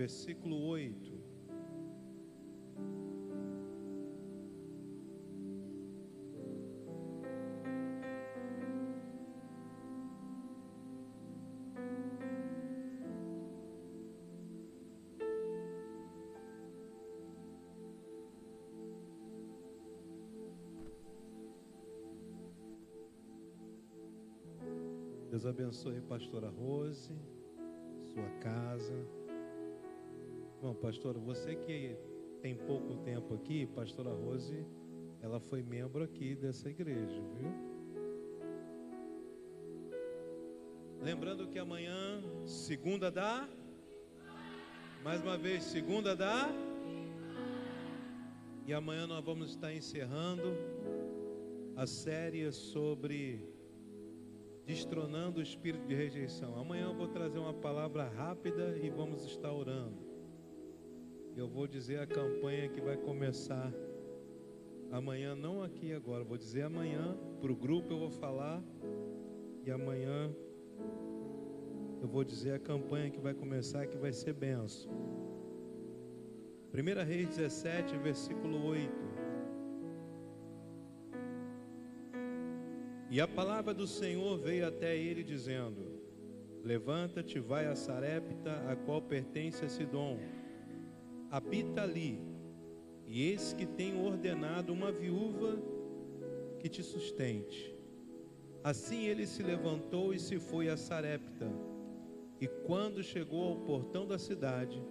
versículo 8. Deus abençoe a pastora Rose, sua casa. Bom, pastora, você que tem pouco tempo aqui, pastora Rose, ela foi membro aqui dessa igreja, viu? Lembrando que amanhã, segunda da... Mais uma vez, segunda da... E amanhã nós vamos estar encerrando a série sobre destronando o espírito de rejeição. Amanhã eu vou trazer uma palavra rápida e vamos estar orando. Eu vou dizer a campanha que vai começar amanhã, não aqui agora, vou dizer amanhã, para o grupo eu vou falar, e amanhã eu vou dizer a campanha que vai começar, que vai ser benção. 1 Reis 17, versículo 8. E a palavra do Senhor veio até ele dizendo: levanta-te, vai a Sarepta, a qual pertence a Sidom, habita ali, e eis que tenho ordenado uma viúva que te sustente. Assim ele se levantou e se foi a Sarepta, e quando chegou ao portão da cidade,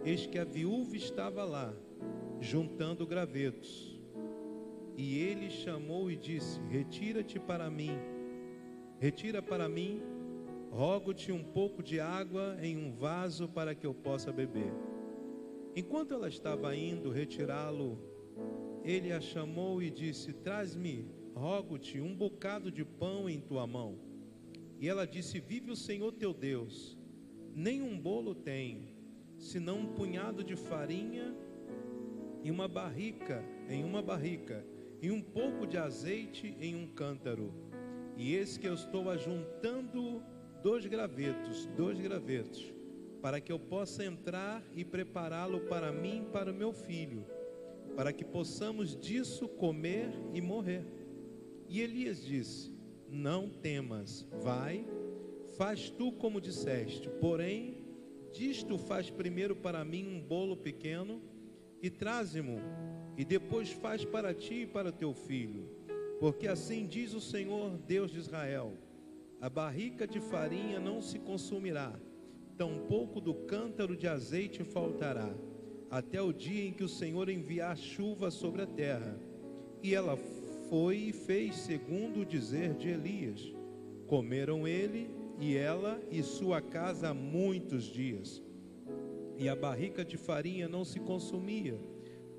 eis que a viúva estava lá, juntando gravetos. E ele chamou e disse: retira-te para mim, retira para mim, rogo-te um pouco de água em um vaso para que eu possa beber. Enquanto ela estava indo retirá-lo, ele a chamou e disse: traz-me, rogo-te, um bocado de pão em tua mão. E ela disse: vive o Senhor teu Deus, nem um bolo tenho, senão um punhado de farinha e uma barrica, e um pouco de azeite em um cântaro. E eis que eu estou ajuntando 2 gravetos, para que eu possa entrar e prepará-lo para mim e para o meu filho, para que possamos disso comer e morrer. E Elias disse: não temas, vai, faz tu como disseste, porém, disto faz primeiro para mim um bolo pequeno, e traze-mo, e depois faz para ti e para teu filho, porque assim diz o Senhor Deus de Israel: a barrica de farinha não se consumirá, tampouco do cântaro de azeite faltará, até o dia em que o Senhor enviar chuva sobre a terra. E ela foi e fez segundo o dizer de Elias. Comeram ele e ela e sua casa há muitos dias, e a barrica de farinha não se consumia,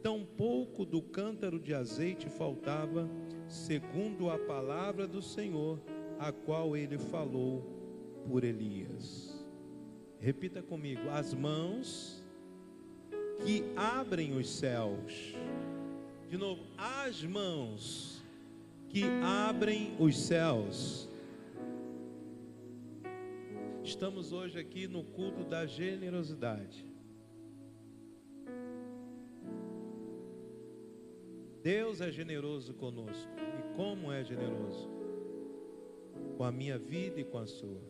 tampouco do cântaro de azeite faltava, segundo a palavra do Senhor, a qual ele falou por Elias. Repita comigo: as mãos que abrem os céus. De novo, as mãos que abrem os céus. Estamos hoje aqui no culto da generosidade. Deus é generoso conosco. E como é generoso? Com a minha vida e com a sua.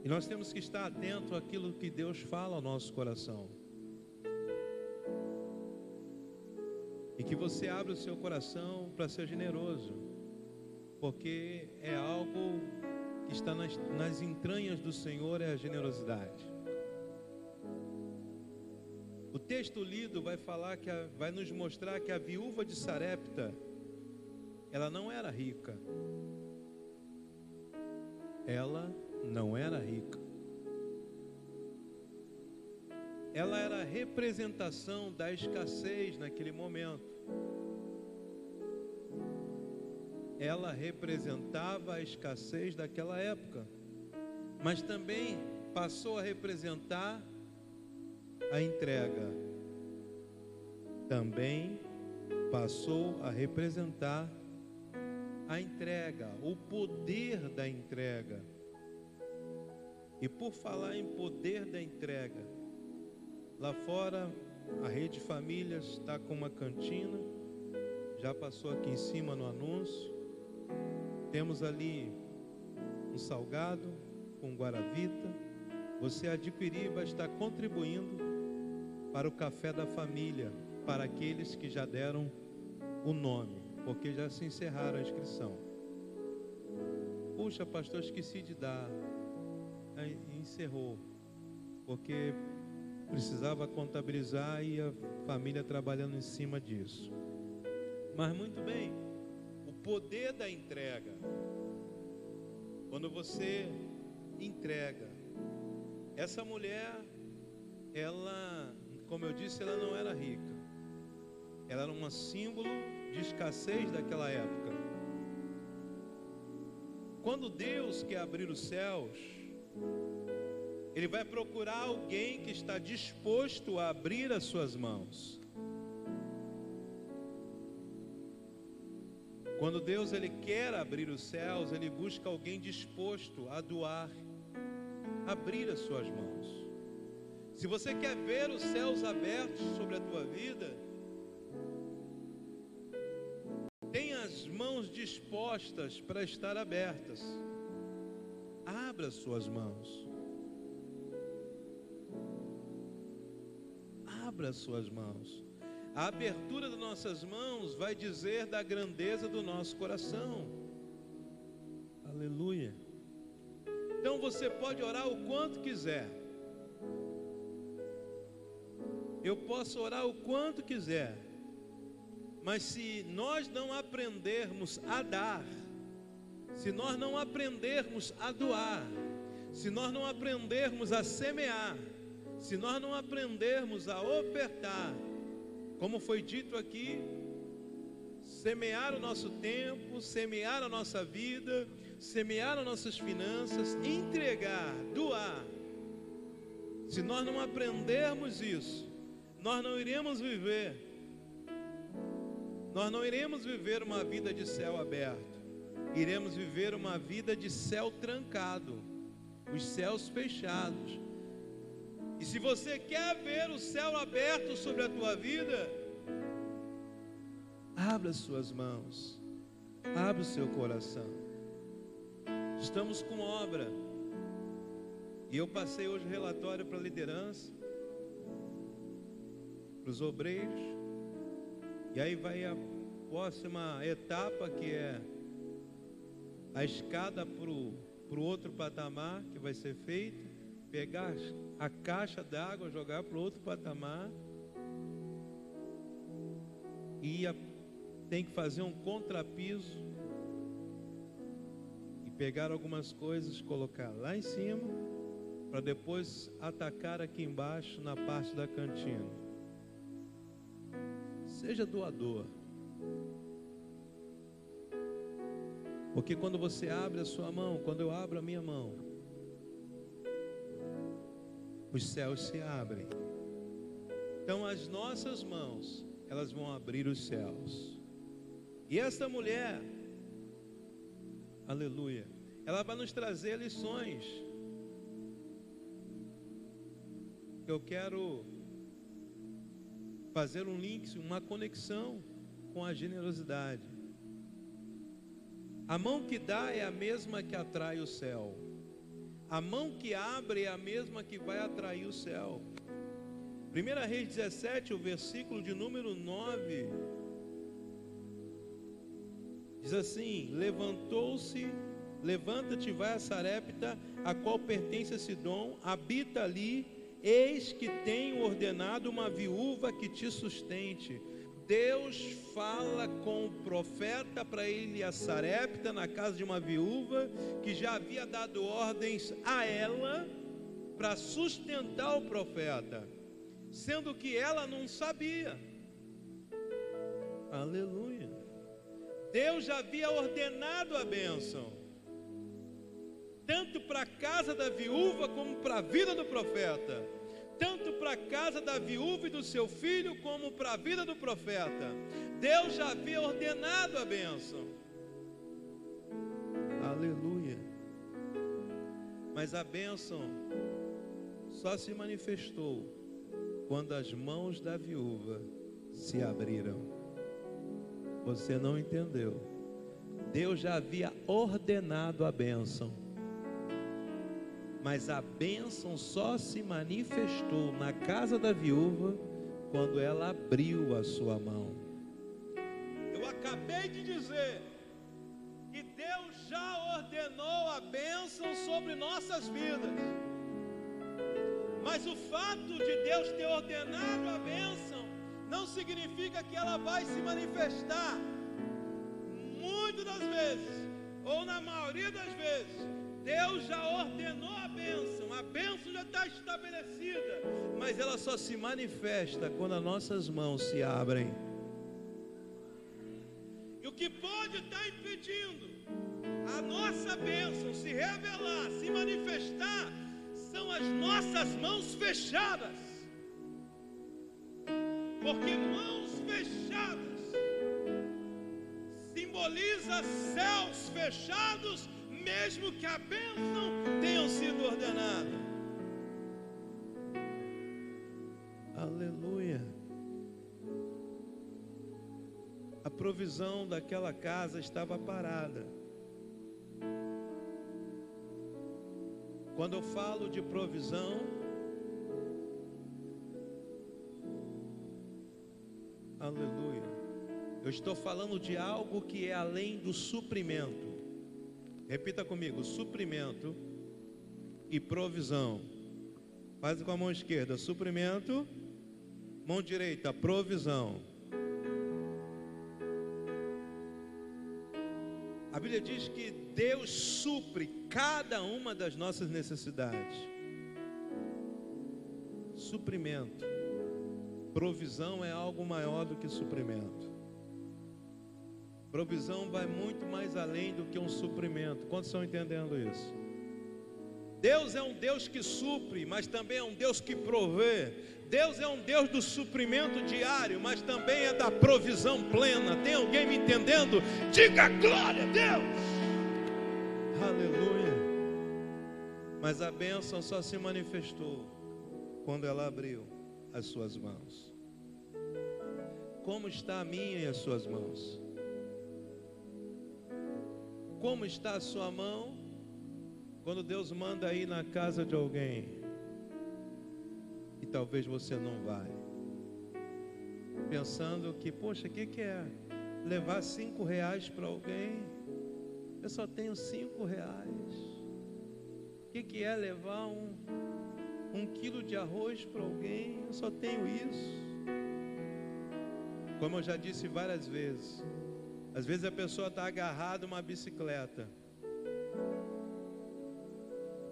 E nós temos que estar atento àquilo que Deus fala ao nosso coração. E que você abra o seu coração para ser generoso, porque é algo que está nas entranhas do Senhor, é a generosidade. O texto lido vai falar vai nos mostrar que a viúva de Sarepta, ela não era rica. Ela não era rica. Ela era a representação da escassez naquele momento. Ela representava a escassez daquela época, mas também passou a representar a entrega. Também passou a representar a entrega, o poder da entrega. E por falar em poder da entrega, lá fora a Rede Famílias está com uma cantina, já passou aqui em cima no anúncio. Temos ali um salgado com guaravita. Você adquirir vai estar contribuindo para o café da família, para aqueles que já deram o nome, porque já se encerraram a inscrição. Puxa, pastor, esqueci de dar. Aí encerrou, porque precisava contabilizar e a família trabalhando em cima disso. Mas muito bem, o poder da entrega. Quando você entrega, essa mulher, ela, como eu disse, ela não era rica. Ela era um símbolo de escassez daquela época. Quando Deus quer abrir os céus, Ele vai procurar alguém que está disposto a abrir as suas mãos. Quando Deus Ele quer abrir os céus, Ele busca alguém disposto a doar, abrir as suas mãos. Se você quer ver os céus abertos sobre a tua vida, tenha as mãos dispostas para estar abertas. Abra as suas mãos. Abra as suas mãos. A abertura das nossas mãos vai dizer da grandeza do nosso coração. Aleluia. Então você pode orar o quanto quiser. Eu posso orar o quanto quiser. Mas se nós não aprendermos a dar, se nós não aprendermos a doar, se nós não aprendermos a semear, se nós não aprendermos a ofertar, como foi dito aqui, semear o nosso tempo, semear a nossa vida, semear as nossas finanças, entregar, doar. Se nós não aprendermos isso, nós não iremos viver uma vida de céu aberto. Iremos viver uma vida de céu trancado, os céus fechados. E se você quer ver o céu aberto sobre a tua vida, abra as suas mãos, abra o seu coração. Estamos com obra. E eu passei hoje o relatório para a liderança, para os obreiros. E aí vai a próxima etapa, que é a escada para o outro patamar que vai ser feito. Pegar a caixa d'água, jogar para o outro patamar. E tem que fazer um contrapiso. E pegar algumas coisas, colocar lá em cima, para depois atacar aqui embaixo na parte da cantina. Seja doador. Porque quando você abre a sua mão, quando eu abro a minha mão, os céus se abrem. Então as nossas mãos, elas vão abrir os céus. E essa mulher, aleluia, ela vai nos trazer lições. Eu quero fazer um link, uma conexão com a generosidade. A mão que dá é a mesma que atrai o céu. A mão que abre é a mesma que vai atrair o céu. 1 Reis 17, o versículo de número 9, diz assim: levanta-te, vai a Sarepta, a qual pertence a Sidom, habita ali, eis que tenho ordenado uma viúva que te sustente. Deus fala com o profeta para ele ir a Sarepta, na casa de uma viúva que já havia dado ordens a ela para sustentar o profeta, sendo que ela não sabia. Aleluia. Deus já havia ordenado a bênção, tanto para a casa da viúva como para a vida do profeta, tanto para a casa da viúva e do seu filho, como para a vida do profeta. Deus já havia ordenado a bênção. Mas a bênção só se manifestou quando as mãos da viúva se abriram. Você não entendeu. Deus já havia ordenado a bênção, mas a bênção só se manifestou na casa da viúva quando ela abriu a sua mão. Eu acabei de dizer que Deus já ordenou a bênção sobre nossas vidas, mas o fato de Deus ter ordenado a bênção não significa que ela vai se manifestar. Muitas das vezes, ou na maioria das vezes, Deus já ordenou a bênção já está estabelecida, mas ela só se manifesta quando as nossas mãos se abrem. E o que pode estar impedindo a nossa bênção se revelar, se manifestar, são as nossas mãos fechadas. Porque mãos fechadas simboliza céus fechados, mesmo que a bênção tenha sido ordenada. Aleluia. A provisão daquela casa estava parada. Quando eu falo de provisão, aleluia, eu estou falando de algo que é além do suprimento. Repita comigo: suprimento e provisão. Faz com a mão esquerda, suprimento, mão direita, provisão. A Bíblia diz que Deus supre cada uma das nossas necessidades. Suprimento. Provisão é algo maior do que suprimento. Provisão vai muito mais além do que um suprimento. Quantos estão entendendo isso? Deus é um Deus que supre, mas também é um Deus que provê. Deus é um Deus do suprimento diário, mas também é da provisão plena. Tem alguém me entendendo? Diga glória a Deus! Aleluia! Mas a bênção só se manifestou quando ela abriu as suas mãos. Como está a minha e as suas mãos? Como está a sua mão quando Deus manda ir na casa de alguém e talvez você não vai, pensando que, poxa, o que é levar R$5 para alguém? Eu só tenho R$5. O que é levar um quilo de arroz para alguém? Eu só tenho isso. Como eu já disse várias vezes, às vezes a pessoa está agarrada a uma bicicleta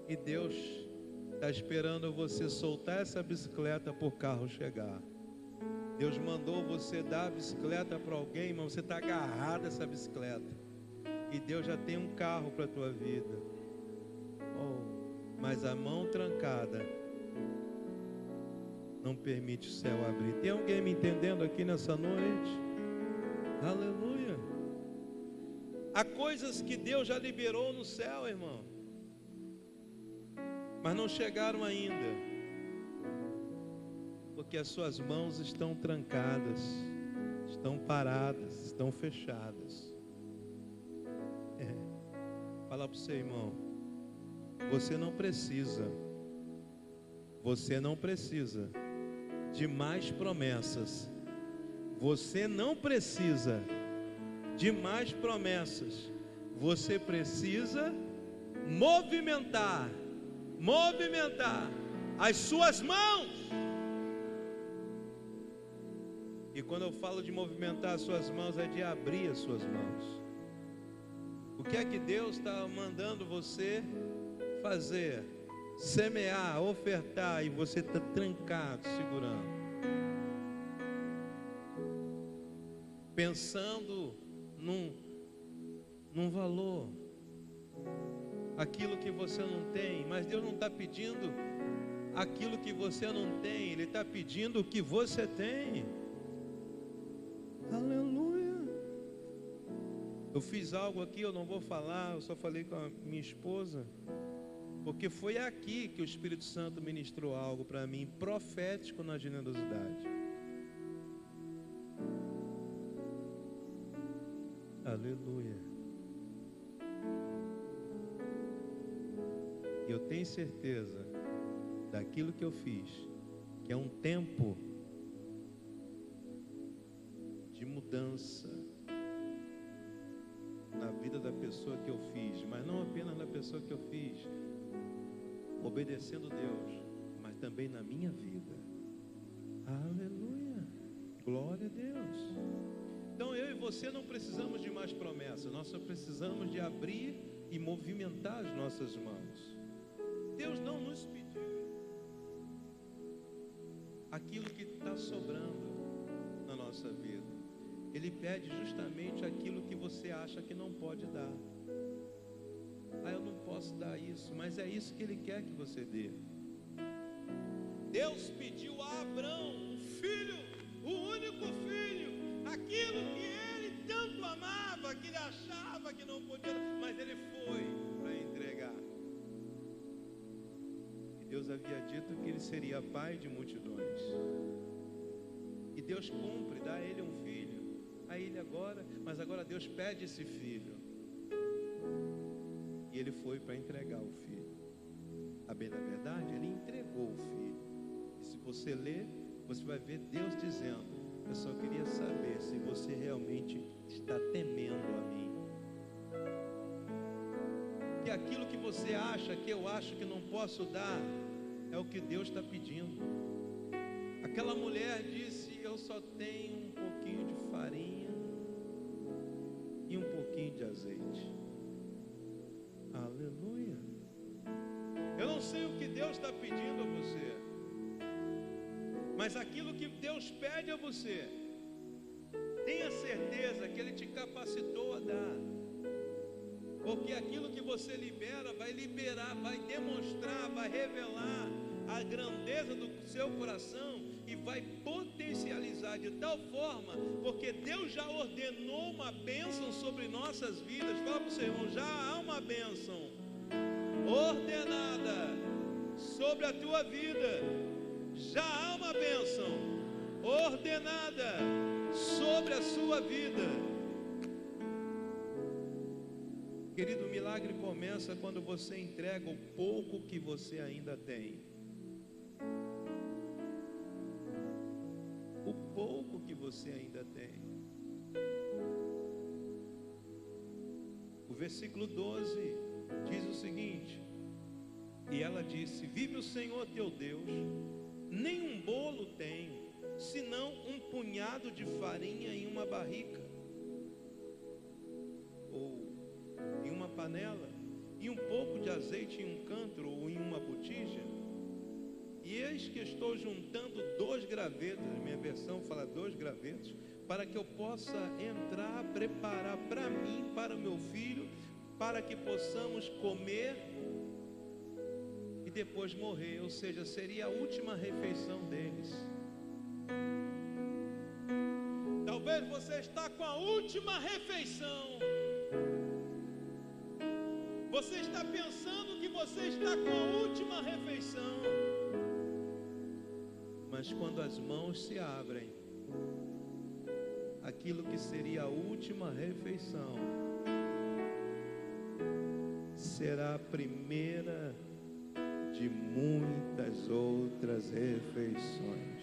e Deus está esperando você soltar essa bicicleta para o carro chegar. Deus mandou você dar a bicicleta para alguém, mas você está agarrado a essa bicicleta e Deus já tem um carro para a tua vida. Mas a mão trancada não permite o céu abrir. Tem alguém me entendendo aqui nessa noite? Aleluia. Há coisas que Deus já liberou no céu, irmão, mas não chegaram ainda, porque as suas mãos estão trancadas, estão paradas, estão fechadas. Fala para você, irmão, você não precisa de mais promessas. Você não precisa de mais promessas. Você precisa movimentar as suas mãos. E quando eu falo de movimentar as suas mãos, é de abrir as suas mãos. O que é que Deus está mandando você fazer? Semear, ofertar, e você está trancado, segurando, pensando num valor, aquilo que você não tem. Mas Deus não está pedindo aquilo que você não tem, Ele está pedindo o que você tem. Aleluia. Eu fiz algo aqui, eu não vou falar, eu só falei com a minha esposa. Porque foi aqui que o Espírito Santo ministrou algo para mim, profético na generosidade. Aleluia. E eu tenho certeza daquilo que eu fiz, que é um tempo de mudança na vida da pessoa que eu fiz, mas não apenas na pessoa que eu fiz, obedecendo Deus, mas também na minha vida. Aleluia, glória a Deus. Então eu e você não precisamos de mais promessas, nós só precisamos de abrir e movimentar as nossas mãos. Deus não nos pediu aquilo que está sobrando na nossa vida. Ele pede justamente aquilo que você acha que não pode dar. Eu não posso dar isso, mas é isso que Ele quer que você dê. Deus pediu a Abrão, o filho, o único filho, aquilo que ele tanto amava, que ele achava que não podia, mas ele foi para entregar. E Deus havia dito que ele seria pai de multidões. E Deus cumpre, dá a ele um filho. A ele agora, mas agora Deus pede esse filho. E ele foi para entregar o filho. A bem da verdade, ele entregou o filho. E se você ler, você vai ver Deus dizendo: eu só queria saber se você realmente está temendo a mim. Que aquilo que você acha, que eu acho que não posso dar, é o que Deus está pedindo. Aquela mulher disse: eu só tenho um pouquinho de farinha e um pouquinho de azeite. Aleluia. Eu não sei o que Deus está pedindo a você, mas aquilo que Deus pede a você, tenha certeza que Ele te capacitou a dar. Porque aquilo que você libera, vai liberar, vai demonstrar, vai revelar a grandeza do seu coração e vai potencializar de tal forma, porque Deus já ordenou uma bênção sobre nossas vidas. Fala para o seu irmão: já há uma bênção ordenada sobre a tua vida. Já há uma bênção ordenada sobre a sua vida. Querido, o milagre começa quando você entrega o pouco que você ainda tem. O pouco que você ainda tem. O versículo 12 diz o seguinte: e ela disse: vive o Senhor teu Deus, nenhum bolo tenho, senão um punhado de farinha em uma barrica, ou em uma panela, e um pouco de azeite em um cântaro ou em uma botija. E eis que estou juntando 2 gravetos, minha versão fala 2 gravetos, para que eu possa entrar, preparar para mim, para o meu filho, para que possamos comer e depois morrer. Ou seja, seria a última refeição deles. Talvez você está com a última refeição. Você está pensando que você está com a última refeição. Mas quando as mãos se abrem, aquilo que seria a última refeição será a primeira de muitas outras refeições.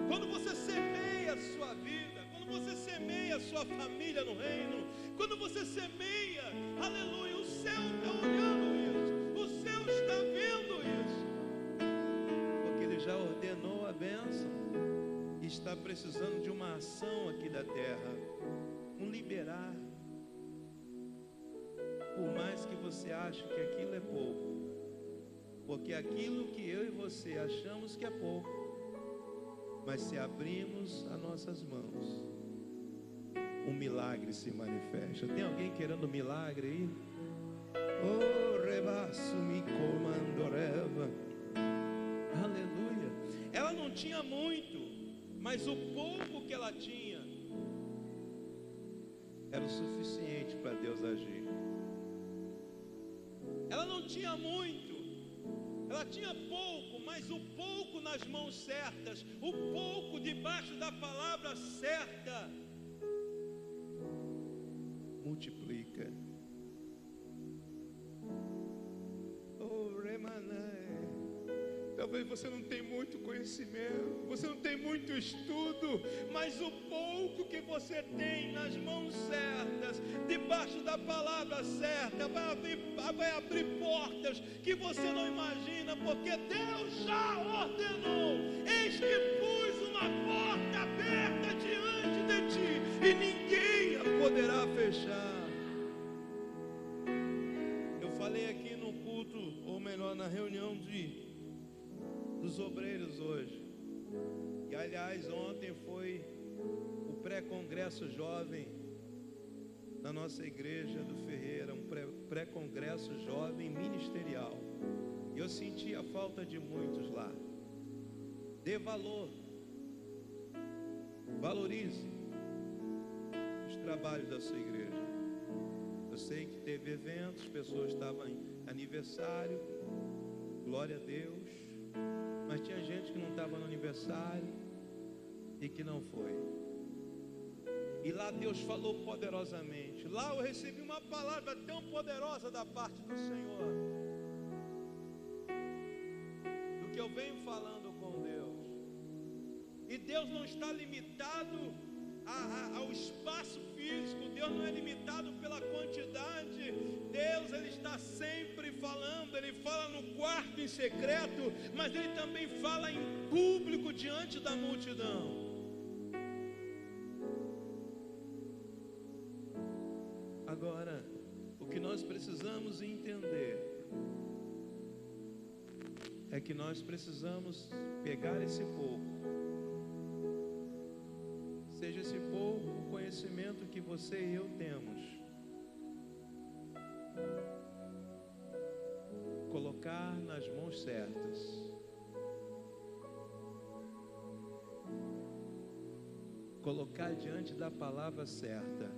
Quando você semeia a sua vida, quando você semeia a sua família no reino, quando você semeia, aleluia, o céu está olhando isso, o céu está vendo isso, porque Ele já ordenou a bênção e está precisando de uma ação aqui da terra, um liberar. Por mais que você ache que aquilo é pouco, porque aquilo que eu e você achamos que é pouco, mas se abrimos as nossas mãos, um milagre se manifesta. Tem alguém querendo um milagre aí? Oh, rebaço me comandoreva. Aleluia. Ela não tinha muito, mas o pouco que ela tinha era o suficiente para Deus agir. Ela não tinha muito, ela tinha pouco, mas o pouco nas mãos certas, o pouco debaixo da palavra certa, multiplica. Oh, Remané. Talvez você não tenha muito conhecimento, você não tem muito estudo, mas o pouco que você tem nas mãos certas, debaixo da palavra certa, vai abrir portas que você não imagina, porque Deus já ordenou. Eis que pus uma porta aberta diante de ti, e ninguém a poderá fechar. Eu falei aqui no culto, ou melhor, na reunião dos obreiros hoje, e aliás ontem foi o pré-congresso jovem na nossa igreja do Ferreira, um pré-congresso jovem ministerial, e eu senti a falta de muitos lá. Dê valor, valorize os trabalhos da sua igreja. Eu sei que teve eventos, pessoas estavam em aniversário, glória a Deus, mas tinha gente que não estava no aniversário e que não foi. E lá Deus falou poderosamente. Lá eu recebi uma palavra tão poderosa da parte do Senhor, do que eu venho falando com Deus. E Deus não está limitado ao espaço físico, Deus não é limitado pela quantidade. Deus, Ele está sempre falando. Ele fala no quarto em secreto, mas Ele também fala em público diante da multidão. Agora, o que nós precisamos entender é que nós precisamos pegar esse pouco, seja esse pouco o conhecimento que você e eu temos, colocar nas mãos certas, colocar diante da palavra certa,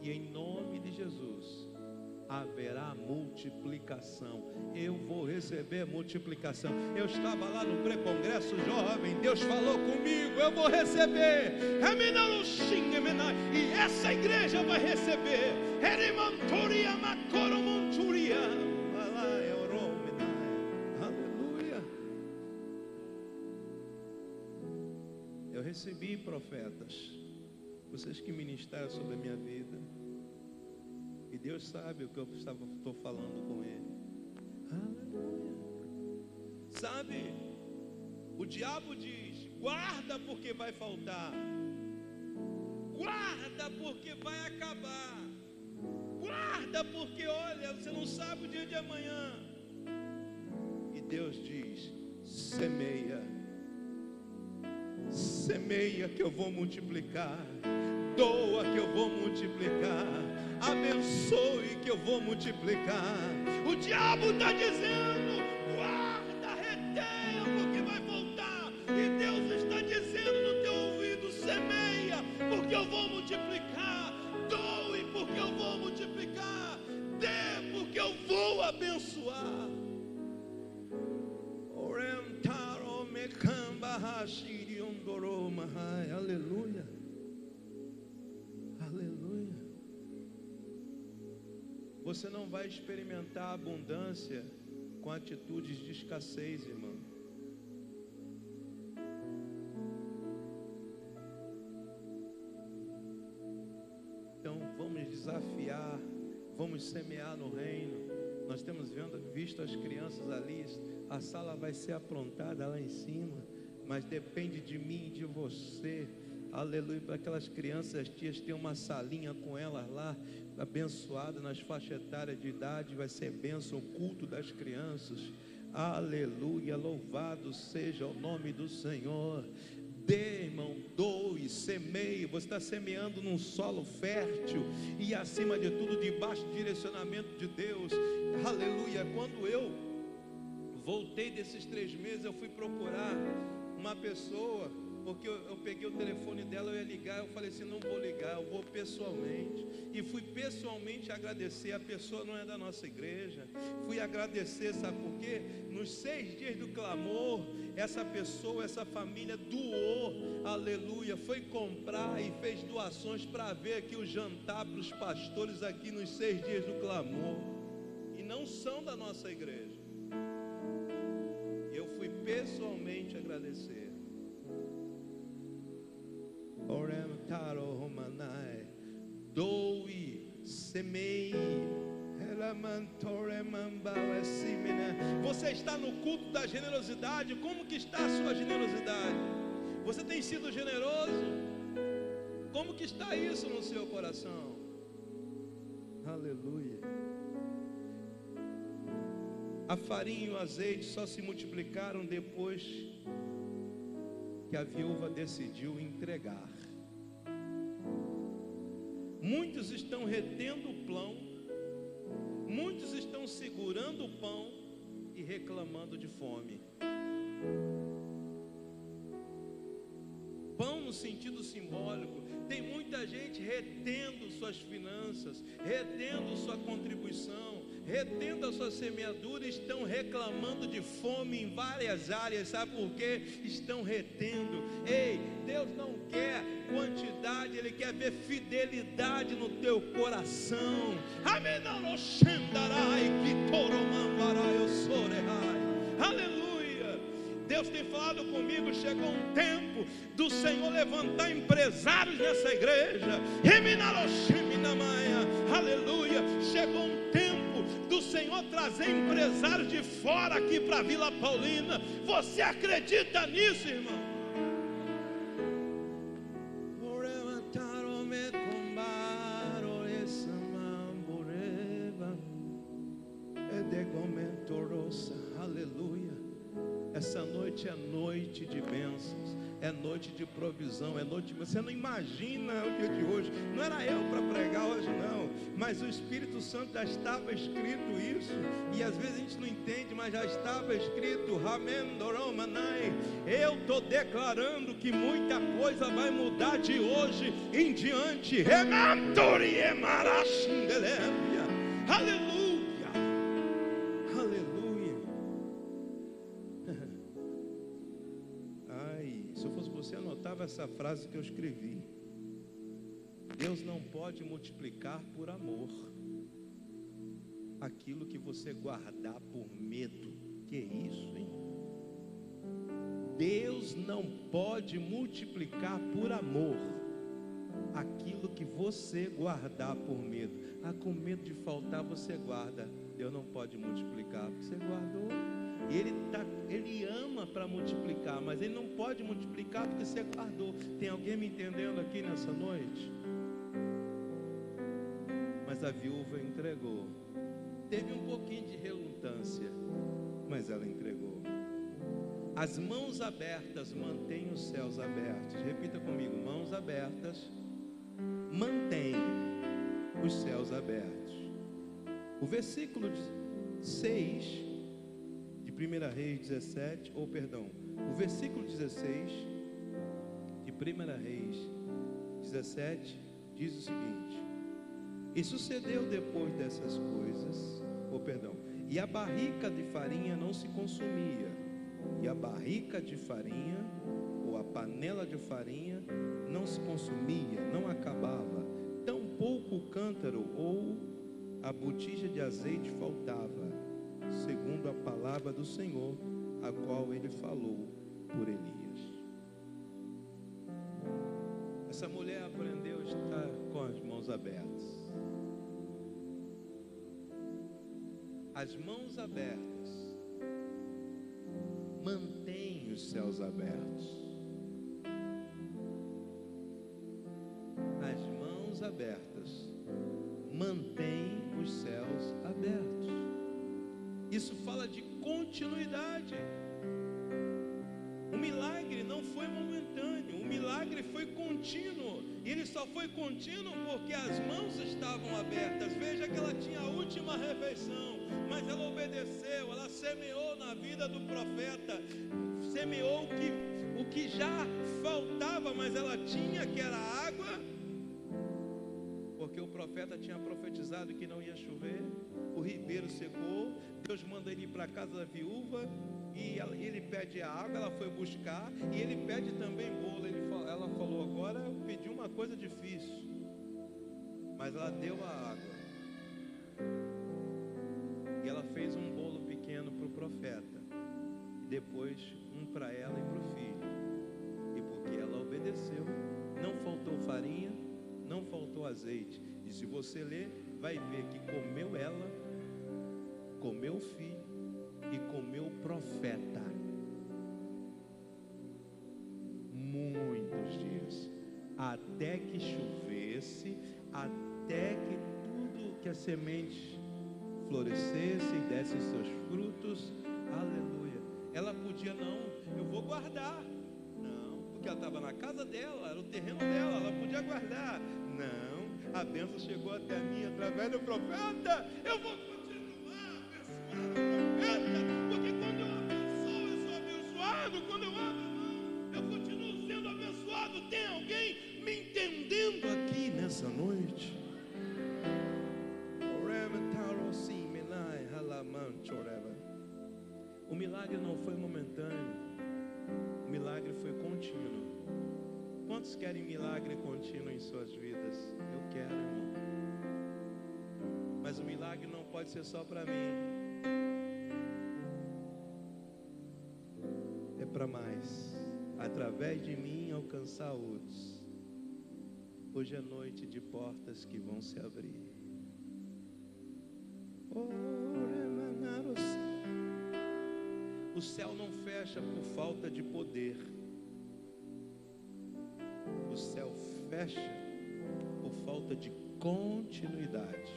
e em nome de Jesus haverá multiplicação. Eu vou receber multiplicação. Eu estava lá no pré-congresso jovem, Deus falou comigo, eu vou receber, e essa igreja vai receber. Aleluia. Eu recebi profetas, vocês que ministraram sobre a minha vida, e Deus sabe o que eu estou falando com ele. Aleluia. Sabe, o diabo diz: guarda porque vai faltar, guarda porque vai acabar, guarda porque, olha, você não sabe o dia de amanhã. E Deus diz: semeia, semeia que eu vou multiplicar, doa que eu vou multiplicar, abençoe que eu vou multiplicar. O diabo está dizendo: guarda, retenha porque vai voltar. E Deus está dizendo no teu ouvido: semeia porque eu vou multiplicar, doe porque eu vou multiplicar, dê porque eu vou abençoar. Aleluia. Aleluia. Você não vai experimentar abundância com atitudes de escassez, irmão. Então vamos desafiar, vamos semear no reino. Nós temos visto as crianças ali, a sala vai ser aprontada lá em cima, mas depende de mim e de você. Aleluia, para aquelas crianças, as tias têm uma salinha com elas lá, abençoada nas faixas etárias de idade, vai ser bênção o culto das crianças. Aleluia, louvado seja o nome do Senhor. Dê, irmão, doe, semeie. Você está semeando num solo fértil e, acima de tudo, debaixo do direcionamento de Deus. Aleluia. Quando eu voltei desses 3 meses, eu fui procurar uma pessoa, porque eu peguei o telefone dela, eu ia ligar, eu falei assim, não vou ligar, eu vou pessoalmente. E fui pessoalmente agradecer. A pessoa não é da nossa igreja. Fui agradecer, sabe por quê? Nos 6 dias do clamor, essa pessoa, essa família doou, aleluia, foi comprar e fez doações para ver aqui o jantar para os pastores aqui nos 6 dias do clamor. E não são da nossa igreja. Eu fui pessoalmente agradecer. Doe, semeie. Você está no culto da generosidade. Como que está a sua generosidade? Você tem sido generoso? Como que está isso no seu coração? Aleluia. A farinha e o azeite só se multiplicaram depois que a viúva decidiu entregar. Muitos estão retendo o pão, muitos estão segurando o pão e reclamando de fome. Pão no sentido simbólico. Tem muita gente retendo suas finanças, retendo sua contribuição, retendo a sua semeadura, estão reclamando de fome em várias áreas. Sabe por quê? Estão retendo. Ei, Deus não quer quantidade, Ele quer ver fidelidade no teu coração. Aleluia. Deus tem falado comigo. Chegou um tempo do Senhor levantar empresários nessa igreja. Aleluia. Chegou um tempo do Senhor trazer empresários de fora aqui para a Vila Paulina. Você acredita nisso, irmão? Aleluia. Essa noite é noite de bênçãos, é noite de provisão, é noite. Você não imagina o dia de hoje. Não era eu para pregar hoje, não, mas o Espírito Santo já estava escrito isso, e às vezes a gente não entende, mas já estava escrito. Eu estou declarando que muita coisa vai mudar de hoje em diante. Aleluia. Se eu fosse você, anotava essa frase que eu escrevi. Deus não pode multiplicar por amor aquilo que você guardar por medo. Que isso, hein? Deus não pode multiplicar por amor aquilo que você guardar por medo. Com medo de faltar você guarda. Deus não pode multiplicar porque você guardou. Ele ama para multiplicar, mas Ele não pode multiplicar porque você guardou. Tem alguém me entendendo aqui nessa noite? Mas a viúva entregou. Teve um pouquinho de relutância, mas ela entregou. As mãos abertas mantêm os céus abertos. Repita comigo: mãos abertas mantêm os céus abertos. O versículo 6 de 1 Reis 17, o versículo 16 de 1 Reis 17 diz o seguinte: e sucedeu depois dessas coisas, e a barrica de farinha não se consumia, e a barrica de farinha, ou a panela de farinha, não se consumia, não acabava, tampouco o cântaro ou a botija de azeite faltava, segundo a palavra do Senhor, a qual Ele falou por Elias. Essa mulher aprendeu a estar com as mãos abertas. As mãos abertas mantêm os céus abertos. As mãos abertas mantêm os céus abertos. Isso fala de continuidade. O milagre não foi momentâneo, o milagre foi contínuo. E ele só foi contínuo porque as mãos estavam abertas. Veja que ela tinha a última refeição, mas ela obedeceu, ela semeou na vida do profeta, semeou o que já faltava, mas ela tinha, que era água, porque o profeta tinha profetizado que não ia chover. O ribeiro secou. Deus manda ele ir para a casa da viúva, e ele pede a água, ela foi buscar, e ele pede também bolo. Ela falou: agora eu pedi uma coisa difícil, mas ela deu a água, e ela fez um bolo pequeno para o profeta, e depois um para ela e para o filho. E porque ela obedeceu, não faltou farinha, não faltou azeite. E se você ler, vai ver que comeu ela, comeu o filho e comeu o profeta muitos dias, até que chovesse, até que tudo, que a semente florescesse e desse seus frutos. Aleluia. Ela podia: não, eu vou guardar. Não, porque ela estava na casa dela, era o terreno dela, ela podia guardar. Não, a bênção chegou até mim através do profeta. Eu vou continuar abençoando o profeta, porque quando eu abençoo, eu sou abençoado. Quando eu abro a mão, eu continuo sendo abençoado. Tem alguém me entendendo aqui nessa noite? O milagre não foi momentâneo, o milagre foi contínuo. Quantos querem milagre contínuo em suas vidas? Eu quero, irmão. Mas o milagre não pode ser só para mim, é para mais. Através de mim alcançar outros. Hoje é noite de portas que vão se abrir. O céu não fecha por falta de poder. O céu fecha por falta de continuidade.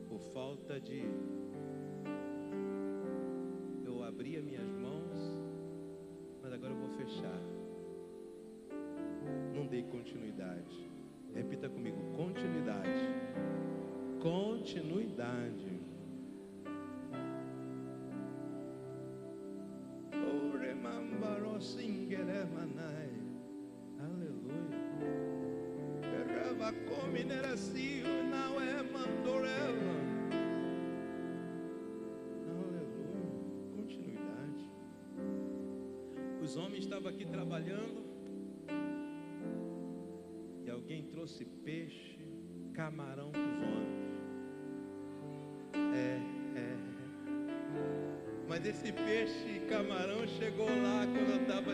Por falta de... eu abri as minhas mãos, mas agora eu vou fechar. Não dei continuidade. Repita comigo: continuidade. Continuidade. Aleluia. Aleluia. Continuidade. Os homens estavam aqui trabalhando, e alguém trouxe peixe, camarão para os homens. Mas esse peixe e camarão chegou lá quando eu estava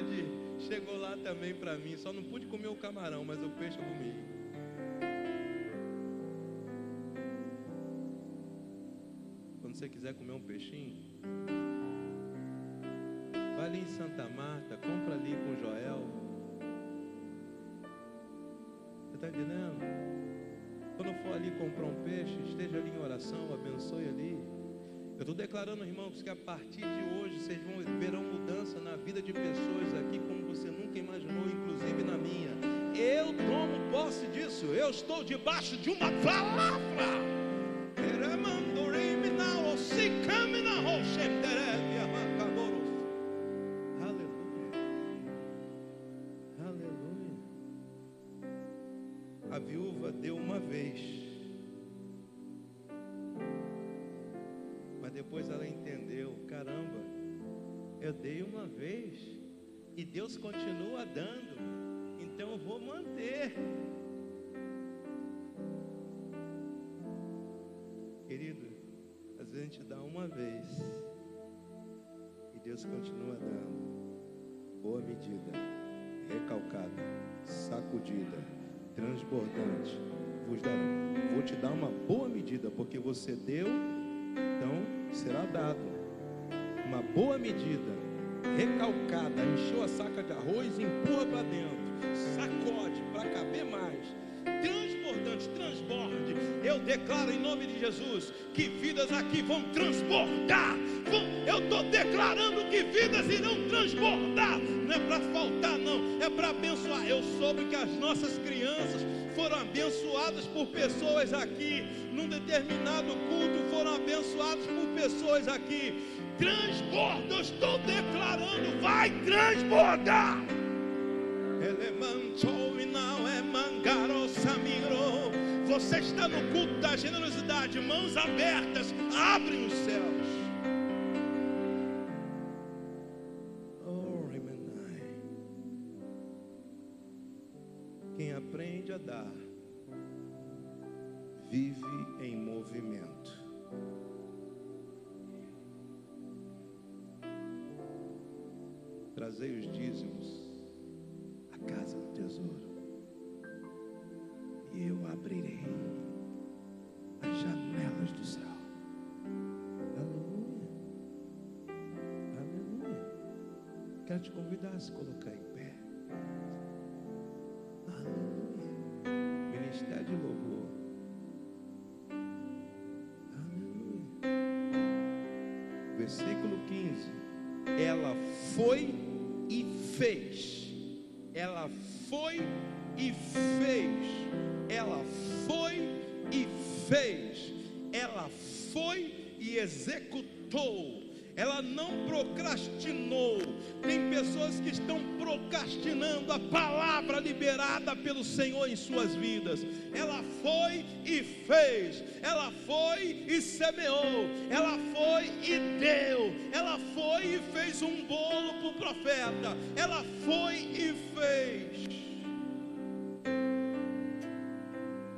chegou lá também para mim. Só não pude comer o camarão, mas o peixe eu comi. Quando você quiser comer um peixinho, vai ali em Santa Marta, compra ali com o Joel. Você está entendendo? Quando for ali comprar um peixe, esteja ali em oração, abençoe ali. Eu estou declarando, irmãos, que a partir de hoje vocês verão mudança na vida de pessoas aqui como você nunca imaginou, inclusive na minha. Eu tomo posse disso. Eu estou debaixo de uma palavra. Aleluia. Aleluia. A viúva deu uma vez. Depois ela entendeu: caramba, eu dei uma vez e Deus continua dando, então eu vou manter. Querido, às vezes a gente dá uma vez e Deus continua dando. Boa medida, recalcada, sacudida, transbordante vos darão. Vou te dar uma boa medida, porque você deu, então será dado. Uma boa medida, recalcada, encheu a saca de arroz, empurra para dentro, sacode para caber mais, transbordante, transborde. Eu declaro em nome de Jesus que vidas aqui vão transbordar. Eu estou declarando que vidas irão transbordar. Não é para faltar, não, é para abençoar. Eu soube que as nossas crianças foram abençoadas por pessoas aqui. Num determinado culto foram abençoadas por pessoas aqui. Transborda, eu estou declarando, vai transbordar. Você está no culto da generosidade, mãos abertas, abrem os céus. Quem aprende a dar, vive em movimento. Trazei os dízimos à casa do tesouro, e eu abrirei as janelas do céu. Aleluia, aleluia. Quero te convidar a se colocar em pé. Aleluia. Ministério de louvor. Aleluia. Versículo 15. Ela foi e fez. Ela foi e fez. Ela foi e fez. Ela foi e executou. Ela não procrastinou. Tem pessoas que estão procrastinando a palavra liberada pelo Senhor em suas vidas. Ela foi e fez. Ela foi e semeou. Ela foi e deu. Ela foi e fez um bolo para o profeta. Ela foi e fez.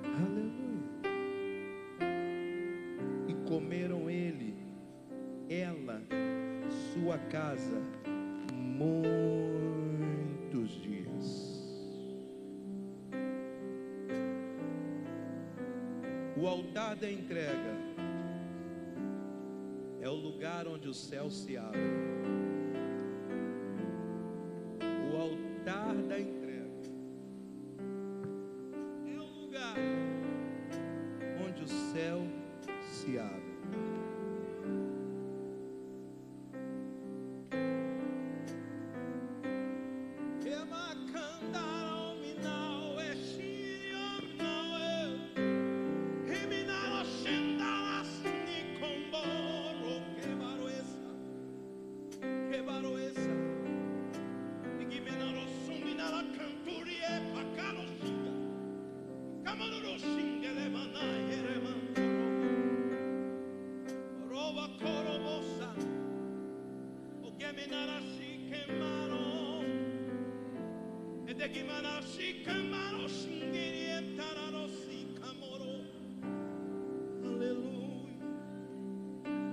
Aleluia. E comeram ele, ela, sua casa, muitos dias. O altar da entrega é o lugar onde o céu se abre. O altar da entrega é o lugar onde o céu se abre.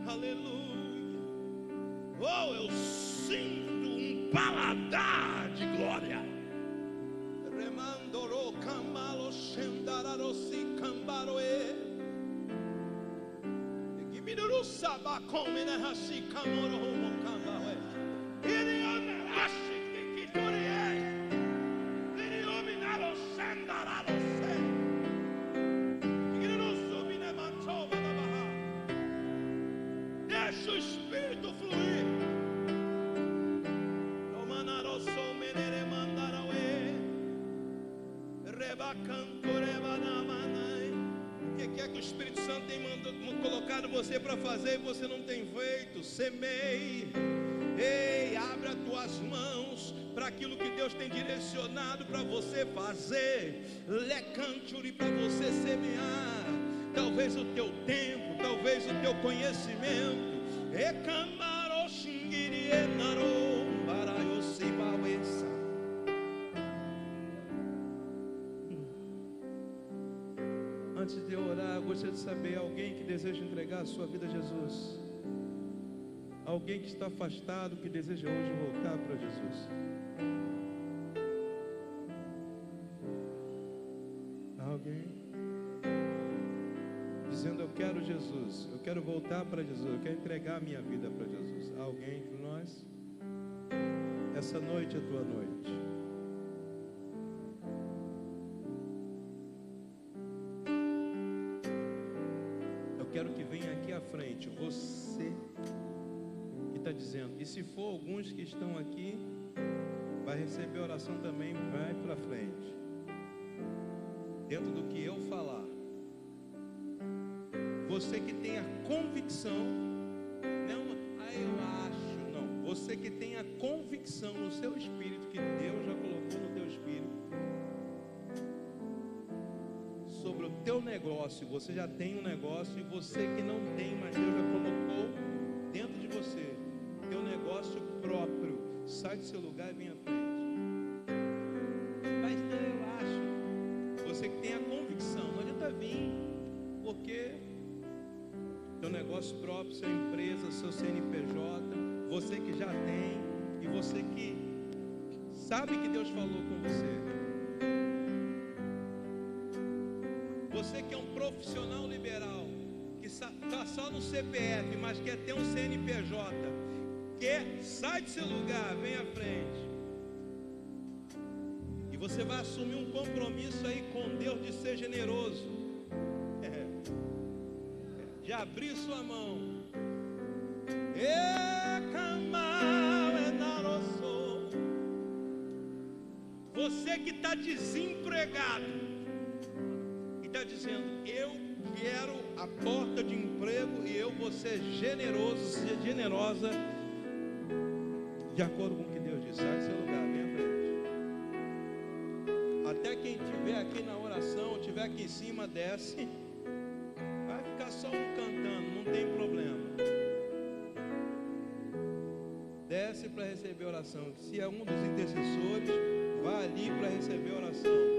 Aleluia. Oh, eu sinto um paladar de glória. Remandoro camalo shendararosi cambaroe. Gimiru sabacome na hasi camoro cambaoe. Ele amarashi kikitorie. Ele ominaro shendararose. Gimiru subine manchova da baha. Deixa o Espírito fluir. O que é que o Espírito Santo tem colocado você para fazer e você não tem feito? Semeie. Ei, abre as tuas mãos para aquilo que Deus tem direcionado para você fazer. Lecanturi, para você semear. Talvez o teu tempo, talvez o teu conhecimento. Antes de eu orar, eu gostaria de saber alguém que deseja entregar a sua vida a Jesus. Alguém que está afastado, que deseja hoje voltar para Jesus. Alguém dizendo: eu quero Jesus, eu quero voltar para Jesus, eu quero entregar a minha vida para Jesus. Alguém entre nós? Essa noite é a tua noite. Eu quero que venha aqui à frente, você que está dizendo. E se for alguns que estão aqui, vai receber oração também, vai para frente. Dentro do que eu falar. Você que tem a convicção, não, eu acho, não. Você que tem a convicção no seu espírito, que Deus já colocou no teu espírito, sobre o teu negócio. Você já tem um negócio, e você que não tem, mas Deus já colocou dentro de você, teu negócio próprio. Sai do seu lugar e vem à frente. Mas não, eu acho. Você que tem a convicção, não adianta vir, porque teu negócio próprio, sua empresa, seu CNPJ, você que já tem, e você que sabe que Deus falou com você. Você que é um profissional liberal, que está só no CPF, mas quer ter um CNPJ, sai do seu lugar, vem à frente. E você vai assumir um compromisso aí com Deus de ser generoso, de abrir sua mão. Você que está desempregado e está dizendo, eu quero a porta de emprego e eu vou ser generoso, ser generosa, de acordo com o que Deus diz. Sai do seu lugar, vem à frente. Até quem estiver aqui na oração, estiver aqui em cima, desce. Vai ficar só um cantando, não tem problema. Desce para receber oração. Se é um dos intercessores, vá ali para receber oração.